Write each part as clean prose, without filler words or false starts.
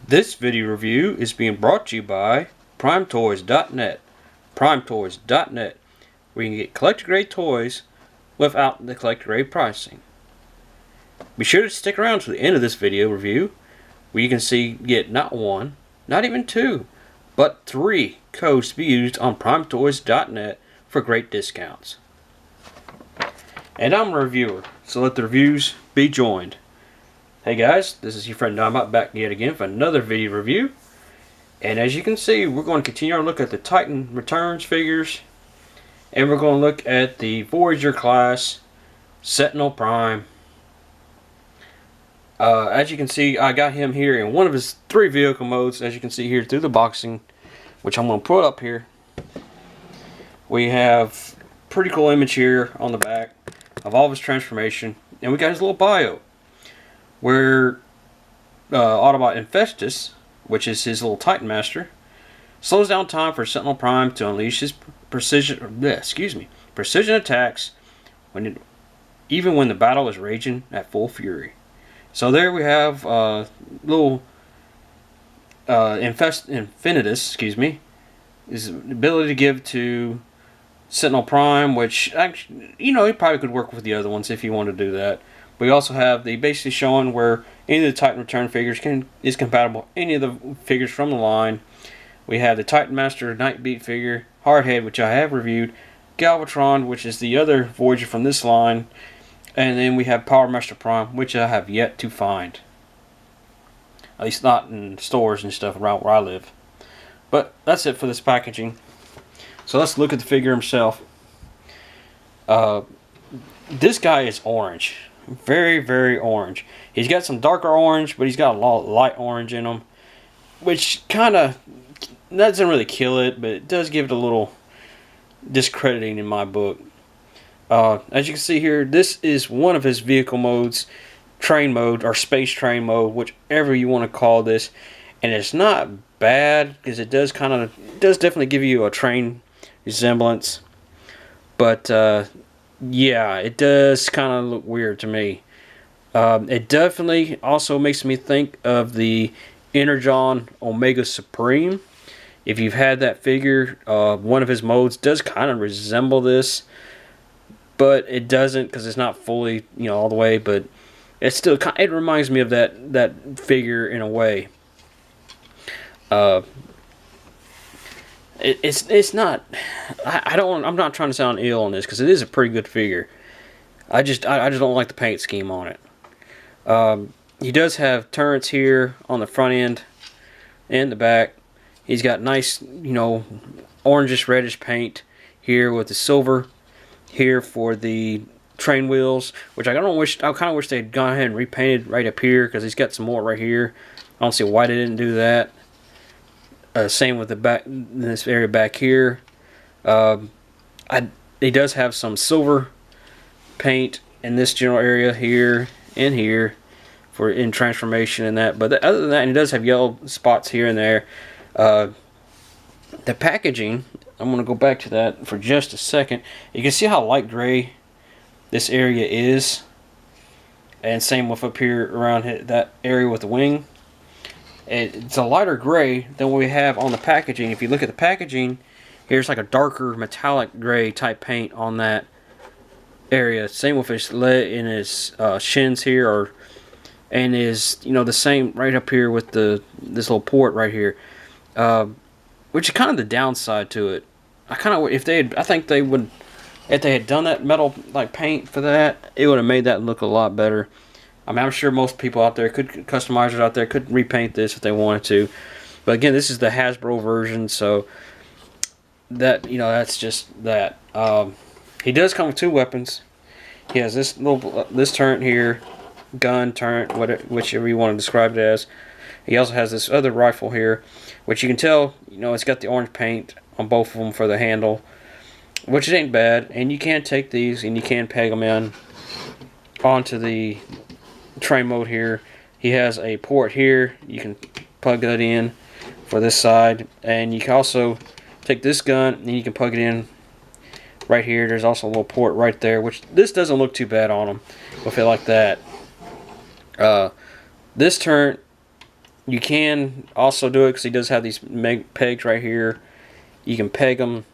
This video review is being brought to you by PrimeToys.net. PrimeToys.net, where you can get collector grade toys without the collector grade pricing. Be sure to stick around to the end of this video review, where you can get not one, not even two, but 3 codes to be used on PrimeToys.net for great discounts. And I'm a reviewer, so let the reviews be joined. Hey guys, this is your friend Dynamite back yet again for another video review. And as you can see, we're going to continue our look at the Titan Returns figures. And we're going to look at the Voyager class Sentinel Prime. As you can see, I got him here in one of his 3 vehicle modes, as you can see here through the boxing, which I'm going to put up here. We have a pretty cool image here on the back of all of his transformation. And we got his little bio, where Autobot Infestus, which is his little Titan Master, slows down time for Sentinel Prime to unleash his precision attacks even when the battle is raging at full fury. So there we have little Infinitus, his ability to give to Sentinel Prime, which actually, he probably could work with the other ones if you want to do that. We also have the basically showing where any of the Titan Return figures is compatible with any of the figures from the line. We have the Titan Master Nightbeat figure, Hardhead, which I have reviewed, Galvatron, which is the other Voyager from this line, and then we have Power Master Prime, which I have yet to find. At least not in stores and stuff around where I live. But that's it for this packaging. So let's look at the figure himself. This guy is orange. Very, very orange. He's got some darker orange, but he's got a lot of light orange in him, which kind of doesn't really kill it, but it does give it a little discrediting in my book. As you can see here, this is one of his vehicle modes, train mode or space train mode, whichever you want to call this, and it's not bad because it does definitely give you a train resemblance, but yeah, it does kind of look weird to me. It definitely also makes me think of the Energon Omega Supreme. If you've had that figure, one of his modes does kind of resemble this, but it doesn't because it's not fully, all the way. But it still it reminds me of that figure in a way. It's not. I'm not trying to sound ill on this because it is a pretty good figure. I just don't like the paint scheme on it. He does have turrets here on the front end and the back. He's got nice, orangish reddish paint here with the silver here for the train wheels, which I kind of wish they'd gone ahead and repainted right up here because he's got some more right here. I don't see why they didn't do that. Same with the back, this area back here. He does have some silver paint in this general area here and here in transformation and that. But other than that, he does have yellow spots here and there. The packaging, I'm going to go back to that for just a second. You can see how light gray this area is, and same with up here around that area with the wing. It's a lighter gray than what we have on the packaging. If you look at the packaging, here's like a darker metallic gray type paint on that area. Same with his leg and his shins here, and his the same right up here with this little port right here, which is kind of the downside to it. I think they would, if they had done that metal like paint for that, it would have made that look a lot better. I mean, I'm sure most people out there customizers out there could repaint this if they wanted to. But again, this is the Hasbro version, so that that's just that. He does come with 2 weapons. He has this turret here, gun turret, whichever you want to describe it as. He also has this other rifle here, which you can tell, it's got the orange paint on both of them for the handle, which it ain't bad. And you can take these and you can peg them in onto the train mode here. He has a port here. You can plug that in for this side, and you can also take this gun and you can plug it in right here. There's also a little port right there, which this doesn't look too bad on him with it like that. This turret You can also do it because he does have these pegs right here. You can peg them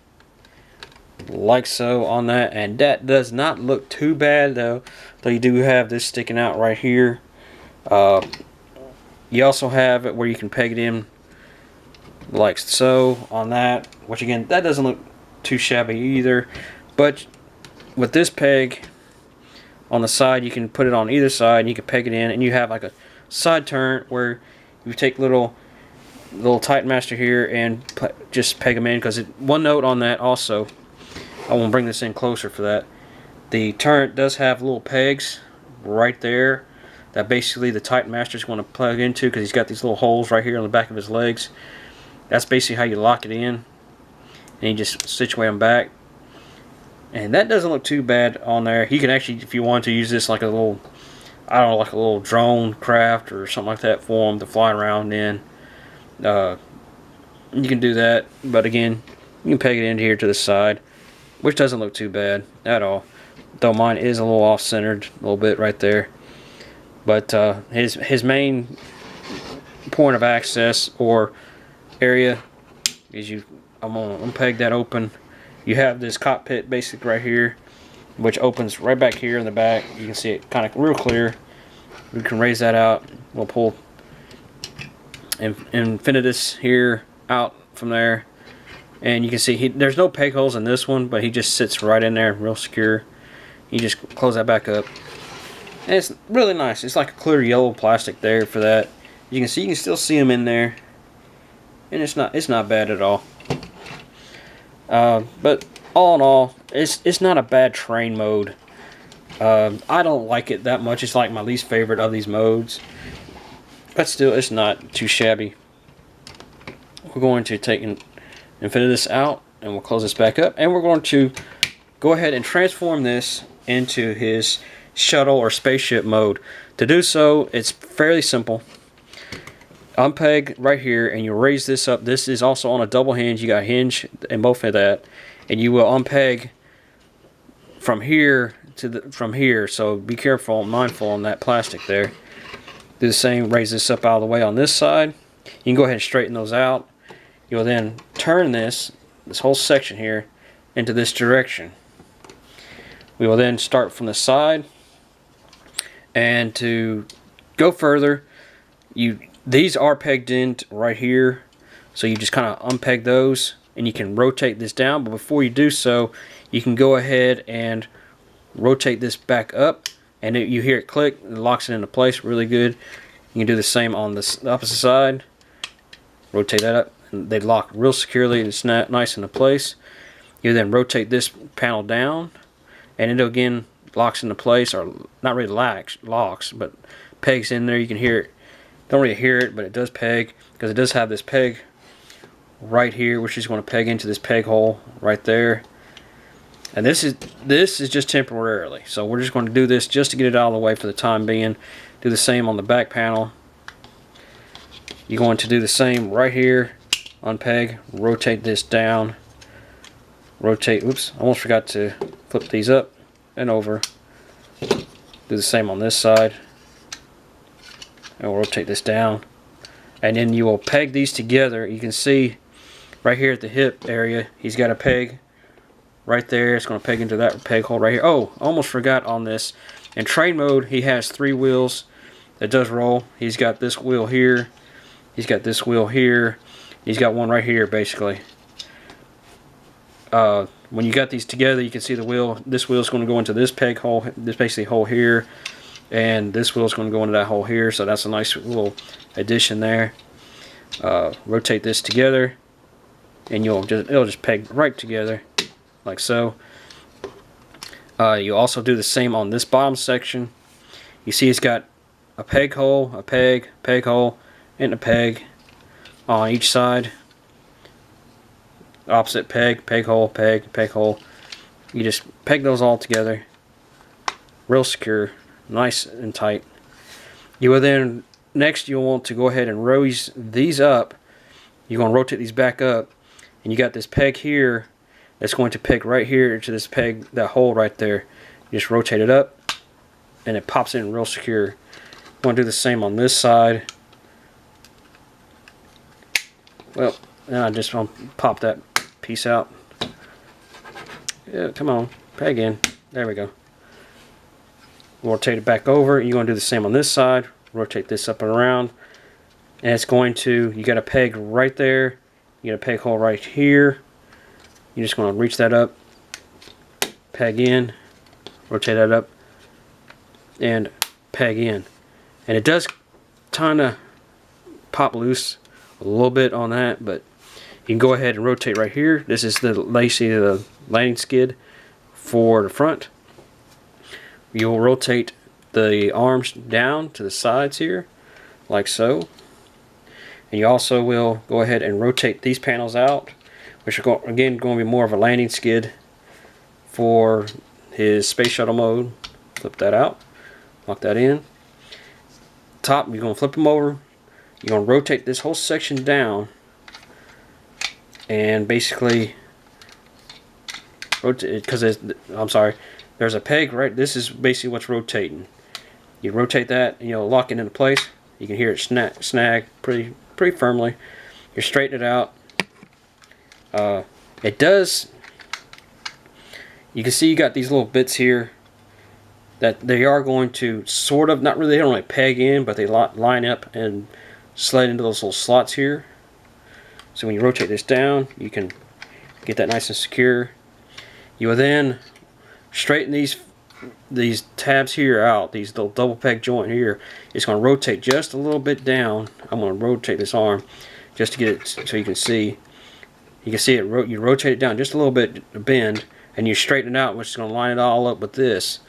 like so on that, and that does not look too bad though you do have this sticking out right here. You also have it where you can peg it in like so on that, which again, that doesn't look too shabby either. But with this peg on the side, you can put it on either side and you can peg it in, and you have like a side turn where you take little Titan Master here and just peg them in. Because one note on that also, I won't bring this in closer for that. The turret does have little pegs right there that basically the Titan Master is going to plug into, because he's got these little holes right here on the back of his legs. That's basically how you lock it in, and you just situate them back. And that doesn't look too bad on there. You can actually, if you want to, use this like a little, I don't know, like a little drone craft or something like that for them to fly around in. You can do that, but again, you can peg it in here to the side, which doesn't look too bad at all. Though mine is a little off-centered, a little bit right there. But his main point of access or area is I'm gonna unpeg that open. You have this cockpit basic right here, which opens right back here in the back. You can see it kind of real clear. We can raise that out. We'll pull Infinitus here out from there, and you can see there's no peg holes in this one, but he just sits right in there real secure. You just close that back up, and it's really nice. It's like a clear yellow plastic there for that. You can see, you can still see them in there, and it's not bad at all. But all in all, it's not a bad train mode. I don't like it that much. It's like my least favorite of these modes, but still, it's not too shabby. We're going to take Infinitus out, and we'll close this back up, and we're going to go ahead and transform this into his shuttle or spaceship mode. To do so, it's fairly simple. Unpeg right here, and you raise this up. This is also on a double hinge. You got a hinge in both of that, and you will unpeg from here to from here. So be careful, mindful on that plastic there. Do the same. Raise this up out of the way on this side. You can go ahead and straighten those out. You'll then turn this whole section here into this direction. We will then start from the side, and to go further, these are pegged in right here, so you just kind of unpeg those, and you can rotate this down. But before you do so, you can go ahead and rotate this back up, and you hear it click. It locks it into place really good. You can do the same on the opposite side. Rotate that up, and they lock real securely. It's nice into place. You then rotate this panel down, and it again locks into place, or not really locks, but pegs in there. You can hear it. Don't really hear it, but it does peg, because it does have this peg right here, which is going to peg into this peg hole right there. And this is just temporarily, so we're just going to do this just to get it out of the way for the time being. Do the same on the back panel. You're going to do the same right here. Unpeg, rotate this down. Rotate, oops, I almost forgot to flip these up and over. Do the same on this side. And we'll rotate this down. And then you will peg these together. You can see right here at the hip area, he's got a peg right there. It's going to peg into that peg hole right here. Oh, almost forgot on this. In train mode, he has 3 wheels that does roll. He's got this wheel here. He's got this wheel here. He's got one right here, basically. When you got these together, you can see the wheel. This wheel is going to go into this peg hole, this basically hole here, and this wheel is going to go into that hole here. So that's a nice little addition there. Rotate this together, and it'll just peg right together, like so. You also do the same on this bottom section. You see it's got a peg hole, a peg hole, and a peg on each side. Opposite peg hole, peg hole. You just peg those all together, real secure, nice and tight. You will then, next you'll want to go ahead and raise these up. You're going to rotate these back up, and you got this peg here that's going to peg right here to this peg, that hole right there. You just rotate it up, and it pops in real secure. I'm going to do the same on this side. Well, then I just want to pop that piece out. Yeah, come on, peg in. There we go. Rotate it back over. You're going to do the same on this side. Rotate this up and around. And it's going to, you got a peg right there. You got a peg hole right here. You're just going to reach that up, peg in, rotate that up, and peg in. And it does kind of pop loose a little bit on that, but you can go ahead and rotate right here. This is the landing skid for the front. You'll rotate the arms down to the sides here, like so. And you also will go ahead and rotate these panels out, which are again going to be more of a landing skid for his space shuttle mode. Flip that out, lock that in. Top, you're going to flip them over. You're going to rotate this whole section down, and basically rotate it, because I'm sorry, there's a peg right. This is basically what's rotating. You rotate that, and you'll lock it into place. You can hear it snag pretty firmly. You straighten it out. It does. You can see you got these little bits here that they are going to sort of, not really, they don't really peg in, but they line up and slide into those little slots here. So when you rotate this down, you can get that nice and secure. You will then straighten these tabs here out, these little double peg joint here. It's going to rotate just a little bit down. I'm going to rotate this arm just to get it so you can see. You can see it. You rotate it down just a little bit, a bend, and you straighten it out, which is going to line it all up with this.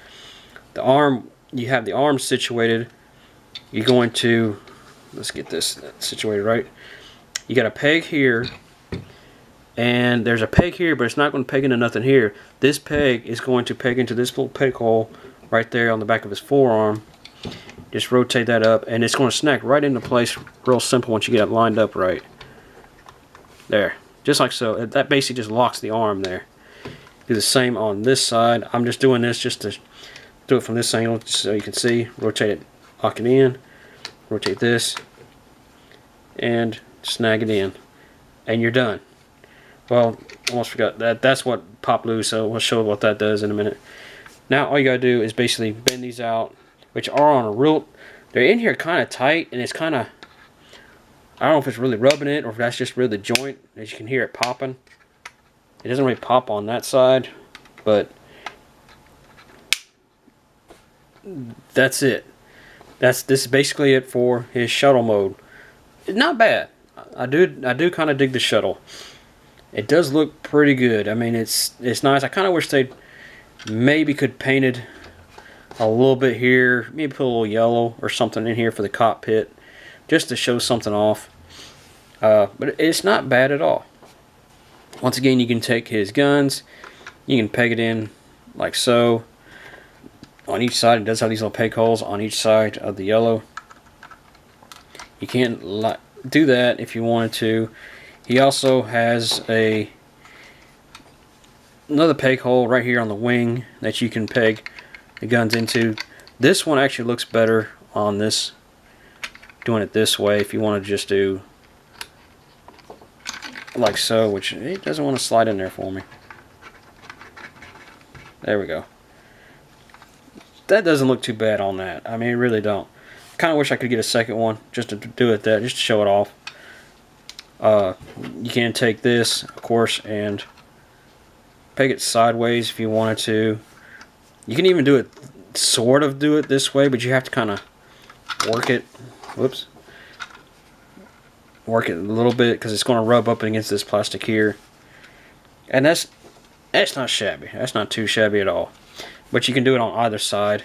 The arm, you have the arm situated. You're going to, let's get this situated right. You got a peg here, and there's a peg here, but it's not going to peg into nothing here. This peg is going to peg into this little peg hole right there on the back of his forearm. Just rotate that up, and it's going to snap right into place real simple once you get it lined up right. There, just like so. That basically just locks the arm there. Do the same on this side. I'm just doing this just to do it from this angle so you can see. Rotate it, lock it in, rotate this, and snag it in, and you're done. Well, almost forgot that. That's what popped loose, so we'll show what that does in a minute. Now all you gotta do is basically bend these out, which are on a real, they're in here kind of tight, and it's kind of, I don't know if it's really rubbing it or if that's just really the joint. As you can hear it popping. It doesn't really pop on that side, but that's it. This is basically it for his shuttle mode. It's not bad. I do kind of dig the shuttle. It does look pretty good. I mean, it's nice. I kind of wish they maybe could painted a little bit here. Maybe put a little yellow or something in here for the cockpit, just to show something off. But it's not bad at all. Once again, you can take his guns. You can peg it in like so. On each side, it does have these little peg holes on each side of the yellow. You can do that if you wanted to. He also has another peg hole right here on the wing that you can peg the guns into. This one actually looks better on this, doing it this way. If you want to just do like so, which it doesn't want to slide in there for me. There we go. That doesn't look too bad on that. I mean, it really don't. I kind of wish I could get a second one just to do it there, just to show it off. You can take this, of course, and peg it sideways if you wanted to. You can even do it, sort of do it this way, but you have to kind of work it. Whoops. Work it a little bit because it's going to rub up against this plastic here. And that's not shabby. That's not too shabby at all. But you can do it on either side.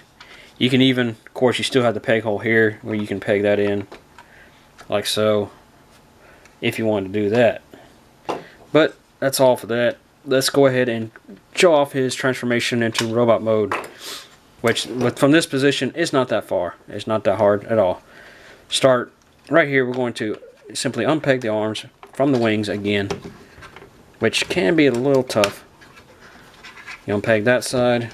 You can even, of course, you still have the peg hole here where you can peg that in like so if you wanted to do that. But that's all for that. Let's go ahead and show off his transformation into robot mode, which from this position is not that far. It's not that hard at all. Start right here. We're going to simply unpeg the arms from the wings again, which can be a little tough. You unpeg that side,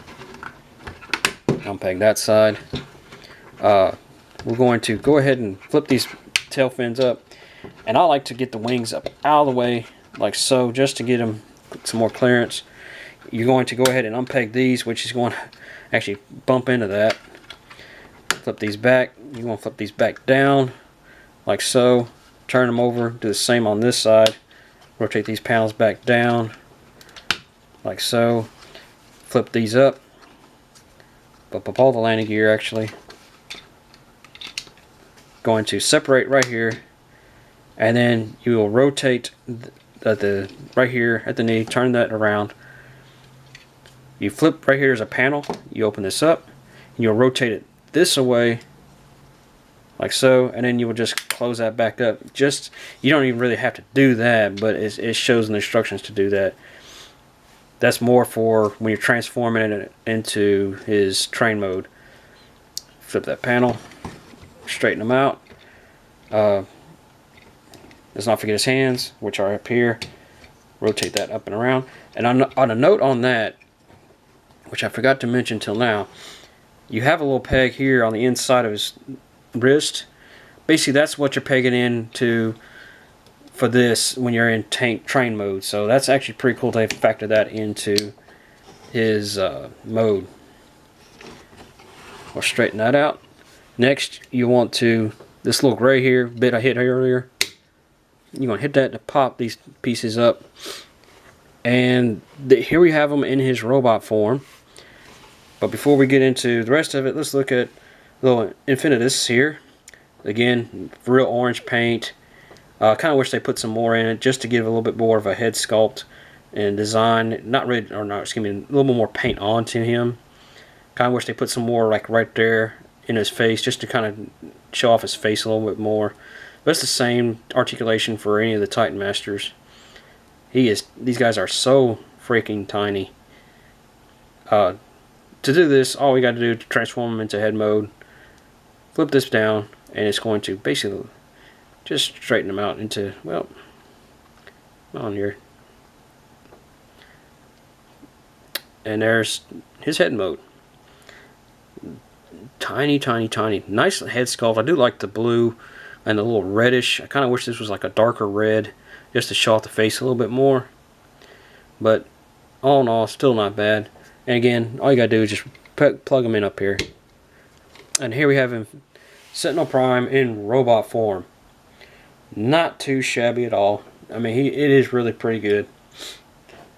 unpeg that side. We're going to go ahead and flip these tail fins up. And I like to get the wings up out of the way like so, just to get them some more clearance. You're going to go ahead and unpeg these, which is going to actually bump into that. Flip these back. You're going to flip these back down like so. Turn them over. Do the same on this side. Rotate these panels back down like so. Flip these up. Bump up all the landing gear actually. Going to separate right here, and then you will rotate the right here at the knee. Turn that around. You flip right here as a panel. You open this up, and you'll rotate it this away, like so, and then you will just close that back up. Just, you don't even really have to do that, but it shows in the instructions to do that. That's more for when you're transforming it into his train mode. Flip that panel, straighten them out. Let's not forget his hands, which are up here. Rotate that up and around. And on a note on that, which I forgot to mention till now, you have a little peg here on the inside of his wrist. Basically, that's what you're pegging into for this when you're in train mode. So that's actually pretty cool to factor that into his mode. We'll straighten that out. Next, you want to, this little gray here, bit I hit earlier, you're going to hit that to pop these pieces up. And here we have him in his robot form. But before we get into the rest of it, let's look at little Infinitus here. Again, real orange paint. I kind of wish they put some more in it just to give a little bit more of a head sculpt and design. Excuse me, a little bit more paint onto him. Kind of wish they put some more like right there in his face just to kind of show off his face a little bit more. But it's the same articulation for any of the Titan Masters. These guys are so freaking tiny. To do this, all we got to do to transform them into head mode, flip this down, and it's going to basically just straighten them out into, well, on here. And there's his head mode. Tiny, tiny, tiny. Nice head sculpt. I do like the blue and the little reddish. I kind of wish this was like a darker red just to show off the face a little bit more. But all in all, still not bad. And again, all you gotta do is just plug them in up here. And here we have him, Sentinel Prime in robot form. Not too shabby at all. I mean, it is really pretty good.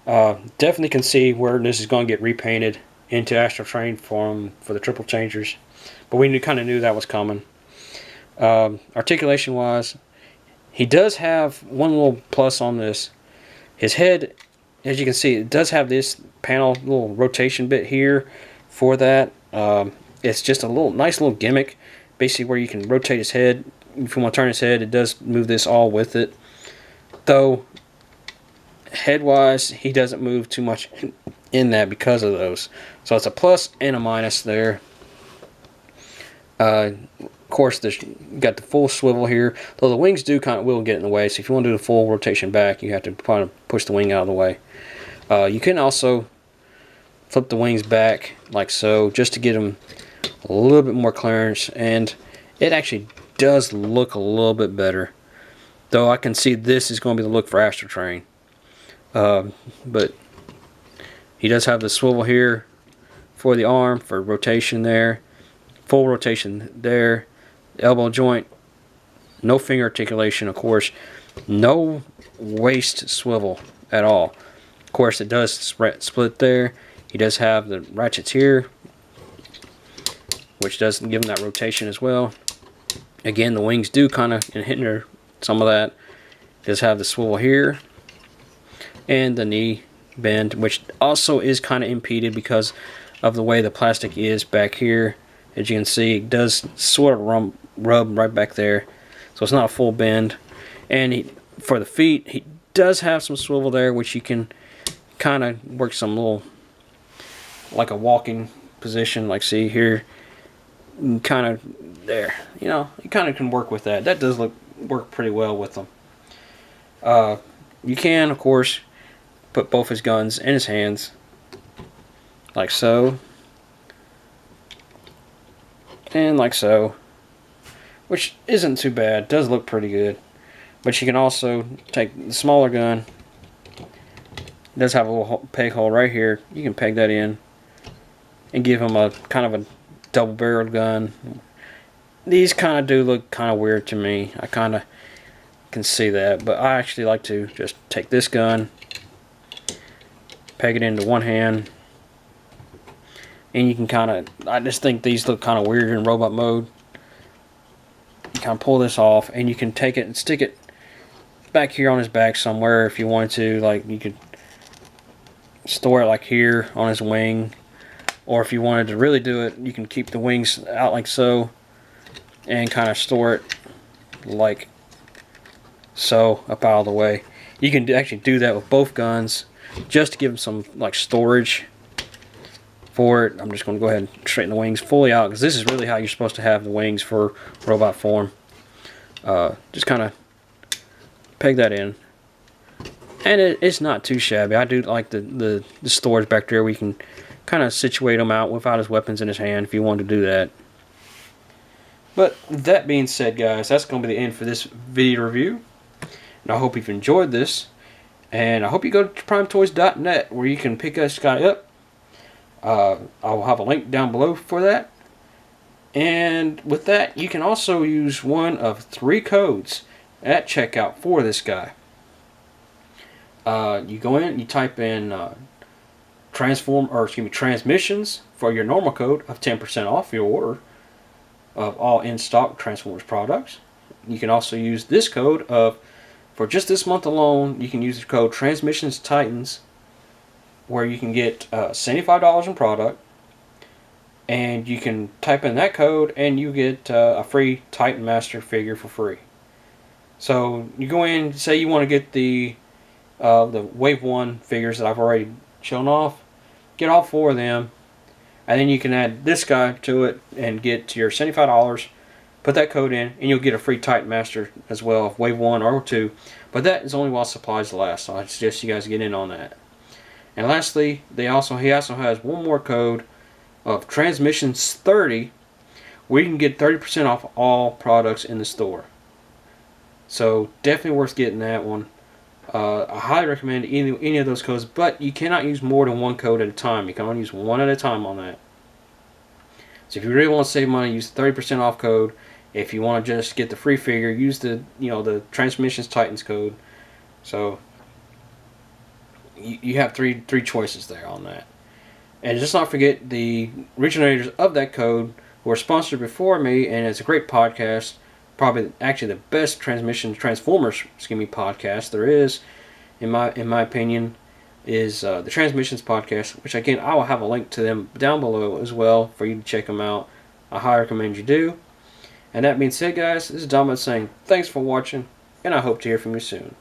Definitely can see where this is going to get repainted into Astral Train form for the triple changers. But we kind of knew that was coming. Articulation wise, he does have one little plus on this. His head, as you can see, it does have this panel little rotation bit here for that. It's just a nice little gimmick, basically where you can rotate his head. If you want to turn his head, it does move this all with it. Though head wise, he doesn't move too much in that because of those. So it's a plus and a minus there. Of course, got the full swivel here, though the wings will get in the way. So if you want to do the full rotation back, you have to kind of push the wing out of the way. You can also flip the wings back like so, just to get them a little bit more clearance, and it actually does look a little bit better. Though I can see this is going to be the look for Astral Train. But he does have the swivel here for the arm, for rotation there. Full rotation there. Elbow joint. No finger articulation, of course. No waist swivel at all. Of course, it does split there. He does have the ratchets here, which does give him that rotation as well. Again, the wings do kind of hinder some of that. Does have the swivel here and the knee bend, which also is kind of impeded because of the way the plastic is back here. As you can see, it does sort of rub right back there, so it's not a full bend. And for the feet, he does have some swivel there, which you can kind of work some little, like a walking position, like see here, kind of there. You know, you kind of can work with that. That does work pretty well with them. You can, of course, put both his guns in his hands, like so, and like so, which isn't too bad. Does look pretty good. But you can also take the smaller gun. It does have a little peg hole right here. You can peg that in and give them a kind of a double-barreled gun. These kind of do look kind of weird to me. I kind of can see that, but I actually like to just take this gun, peg it into one hand, and you can kind of, I just think these look kind of weird in robot mode. You kind of pull this off, and you can take it and stick it back here on his back somewhere if you want to. Like, you could store it like here on his wing, or if you wanted to really do it, you can keep the wings out like so and kind of store it like so up out of the way. You can actually do that with both guns just to give them some like storage for it. I'm just going to go ahead and straighten the wings fully out, because this is really how you're supposed to have the wings for robot form. Just kind of peg that in, and it's not too shabby. I do like the storage back there where you can kind of situate him out without his weapons in his hand if you want to do that. But that being said, guys, that's going to be the end for this video review. And I hope you've enjoyed this. And I hope you go to primetoys.net where you can pick this guy up. I'll have a link down below for that. And with that, you can also use one of 3 codes at checkout for this guy. You go in, you type in transmissions for your normal code of 10% off your order of all in-stock Transformers products. You can also use this code for just this month alone, you can use the code TRANSMISSIONSTITANS, where you can get $75 in product, and you can type in that code and you get a free Titan Master figure for free. So you go in, say you want to get the Wave 1 figures that I've already shown off, get all 4 of them, and then you can add this guy to it and get your $75, put that code in, and you'll get a free Titan Master as well, Wave 1 or 2. But that is only while supplies last, so I suggest you guys get in on that. And lastly, he also has one more code of Transmissions30, where you can get 30% off all products in the store. So definitely worth getting that one. I highly recommend any of those codes, but you cannot use more than 1 code at a time. You can only use 1 at a time on that. So if you really want to save money, use the 30% off code. If you want to just get the free figure, use the Transmissions Titans code. So you have three choices there on that. And just not forget the originators of that code who were sponsored before me, and it's a great podcast. Probably actually the best Transformers podcast there is, in my opinion, is the Transmissions podcast, which again I will have a link to them down below as well for you to check them out. I highly recommend you do. And that being said, guys, this is Dominic saying thanks for watching, and I hope to hear from you soon.